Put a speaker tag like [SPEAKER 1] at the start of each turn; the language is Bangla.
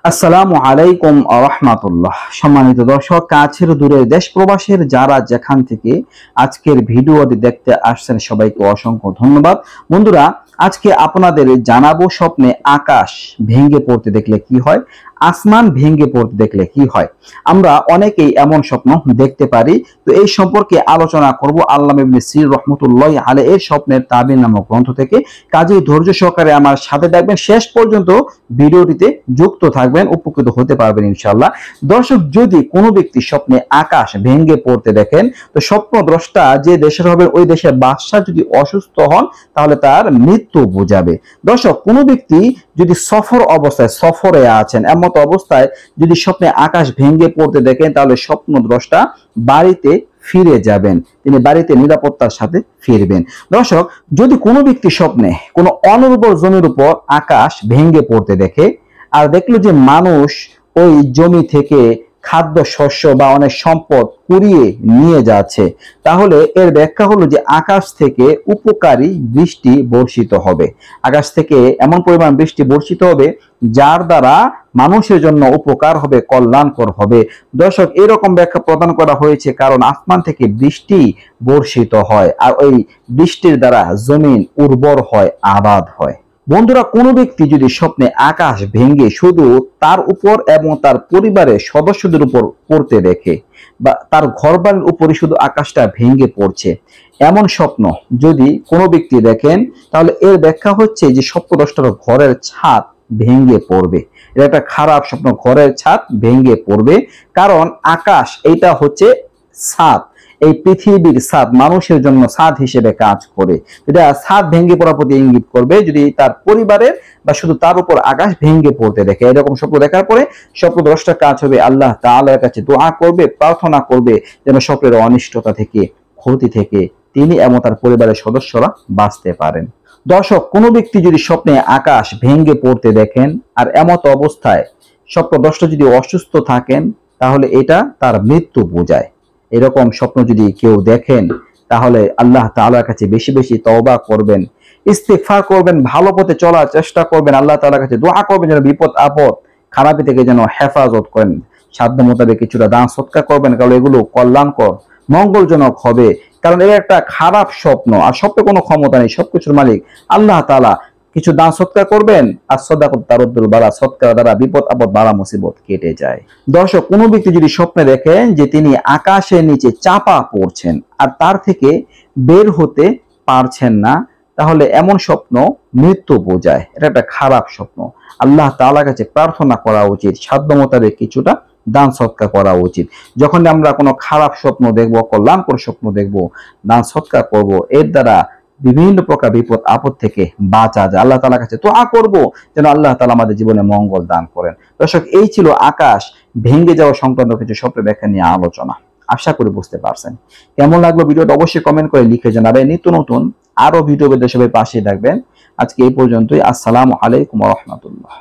[SPEAKER 1] আসসালামু আলাইকুম রাহমাতুল্লাহ। সম্মানিত দর্শক, কাছের দূরের দেশ প্রবাসের যারা যেখান থেকে আজকের ভিডিওটি দেখতে আসছেন সবাইকে অসংখ্য ধন্যবাদ। বন্ধুরা, আজকে আপনাদের জানাবো স্বপ্নে আকাশ ভেঙে পড়তে দেখলে কি হয়, আসমান ভেঙে পড়তে দেখলে কি হয়। আমরা অনেকেই এমন স্বপ্ন দেখতে পারি। তো এই সম্পর্কে আলোচনা করব আল্লামা ইবনে সির রহমতুল্লাহ আলাইহি এর স্বপ্নের তাবির নামক গ্রন্থ থেকে। কাজেই ধৈর্য সহকারে আমার সাথে থাকবেন, শেষ পর্যন্ত ভিডিওটিতে যুক্ত থাকবেন, উপকৃত হতে পারবেন ইনশাআল্লাহ। দর্শক, যদি কোনো ব্যক্তি স্বপ্নে আকাশ ভেঙে পড়তে দেখেন, তো স্বপ্নদ্রষ্টা যে দেশের হবে ওই দেশের বাদশা যদি অসুস্থ হন তাহলে তার মৃত্যু বোঝাবে। দর্শক, কোনো ব্যক্তি যদি সফরে আছেন, এমত অবস্থায় যদি স্বপ্নে আকাশ ভেঙে পড়তে দেখেন তাহলে স্বপ্নদ্রষ্টা বাড়িতে ফিরে যাবেন, তিনি বাড়িতে নিরাপত্তার সাথে ফিরবেন। দর্শক, যদি কোনো ব্যক্তি স্বপ্নে কোনো অনুর্বর জমির উপর আকাশ ভেঙে পড়তে দেখে আর দেখলো যে মানুষ ওই জমি থেকে খাদ্য শস্য বা অনেক সম্পদ কুড়িয়ে নিয়ে যাচ্ছে, তাহলে এর ব্যাখ্যা হলো যে আকাশ থেকে উপকারী বৃষ্টি বর্ষিত হবে। আকাশ থেকে এমন পরিমাণ বৃষ্টি বর্ষিত হবে যার দ্বারা মানুষের জন্য উপকার হবে, কল্যাণকর হবে। দর্শক, এরকম ব্যাখ্যা প্রদান করা হয়েছে কারণ আসমান থেকে বৃষ্টি বর্ষিত হয় আর ওই বৃষ্টির দ্বারা জমিন উর্বর হয়, আবাদ হয়। বন্ধুরা, কোনো ব্যক্তি যদি স্বপ্নে আকাশ ভেঙে শুধু তার উপর এবং তার পরিবারের সদস্যদের উপর পড়তে দেখে বা তার ঘরবাড়ির উপরে শুধু আকাশটা ভেঙে পড়ছে, এমন স্বপ্ন যদি কোনো ব্যক্তি দেখেন তাহলে এর ব্যাখ্যা হচ্ছে যে স্বপ্নদ্রষ্টার ঘরের ছাদ ভেঙে পড়বে। এটা একটা খারাপ স্বপ্ন, ঘরের ছাদ ভেঙে পড়বে। কারণ আকাশ এইটা হচ্ছে ছাদ, এই পৃথিবীর ছাদ মানুষের জন্য ছাদ হিসেবে কাজ করে। এটা ছাদ ভেঙে পড়ার প্রতি ইঙ্গিত করবে যদি তার পরিবারের বা শুধু তার উপর আকাশ ভেঙে পড়তে দেখে। এরকম স্বপ্ন দেখার পরে স্বপ্নদ্রষ্টার কাজ হবে আল্লাহ তাআলার কাছে দোয়া করবে, প্রার্থনা করবে যেন স্বপ্নের অনিষ্টতা থেকে, ক্ষতি থেকে তিনি এবং তার পরিবারের সদস্যরা বাঁচতে পারেন। দর্শক, কোনো ব্যক্তি যদি স্বপ্নে আকাশ ভেঙে পড়তে দেখেন আর এমত অবস্থায় স্বপ্নদ্রষ্টা যদি অসুস্থ থাকেন তাহলে এটা তার মৃত্যু বোঝায়। এরকম স্বপ্ন যদি কেউ দেখেন তাহলে আল্লাহ তাআলার কাছে বেশি বেশি তওবা করবেন, ইস্তিগফার করবেন, ভালো পথে চলার চেষ্টা করবেন, আল্লাহ তাআলার কাছে দোয়া করবেন যেন বিপদ আপদ খারাপি থেকে যেন হেফাজত করেন। সাধ্য মোতাবেক কিছুটা দান সৎকার করবেন, কারণ এগুলো কল্যাণকর, মঙ্গলজনক হবে। কারণ এটা একটা খারাপ স্বপ্ন আর স্বপ্নে কোনো ক্ষমতা নেই, সবকিছুর মালিক আল্লাহ তাআলা। কিছু দান সৎকার করবেন, আর সদাকত তারুদ্দুল বালা, সৎকার দ্বারা বিপদ আপদ বালা মুসিবত কেটে যায়। দর্শক, কোনো ব্যক্তি যদি স্বপ্নে দেখেন যে তিনি আকাশের নিচে চাপা পড়ছেন আর তার থেকে বের হতে পারছেন না, তাহলে এমন স্বপ্ন মৃত্যু বোঝায়। এটা একটা খারাপ স্বপ্ন। আল্লাহ তাআলার কাছে প্রার্থনা করা উচিত, সাধ্য মোতাবেক কিছুটা দান সৎকার করা উচিত। যখন আমরা কোনো খারাপ স্বপ্ন দেখব, কল্যাণকর স্বপ্ন দেখব, দান সৎকার করব, এর দ্বারা বিভিন্ন প্রকার বিপদ আপদ থেকে বাঁচা যায়। আল্লাহ তাআলার কাছে দোয়া করব যেন আল্লাহ তাআলা আমাদের জীবনে মঙ্গল দান করেন। দর্শক, এই ছিল আকাশ ভেঙে যাওয়া সংক্রান্ত কিছু স্বপ্নের ব্যাখ্যা নিয়ে আলোচনা। আশা করি বুঝতে পারছেন। কেমন লাগলো ভিডিওটা অবশ্যই কমেন্ট করে লিখে জানাবেন। নিত্য নতুন আরো ভিডিও পেতে সবাই পাশে থাকবেন। আজকে এই পর্যন্তই। আসসালামু আলাইকুম ওয়া রাহমাতুল্লাহ।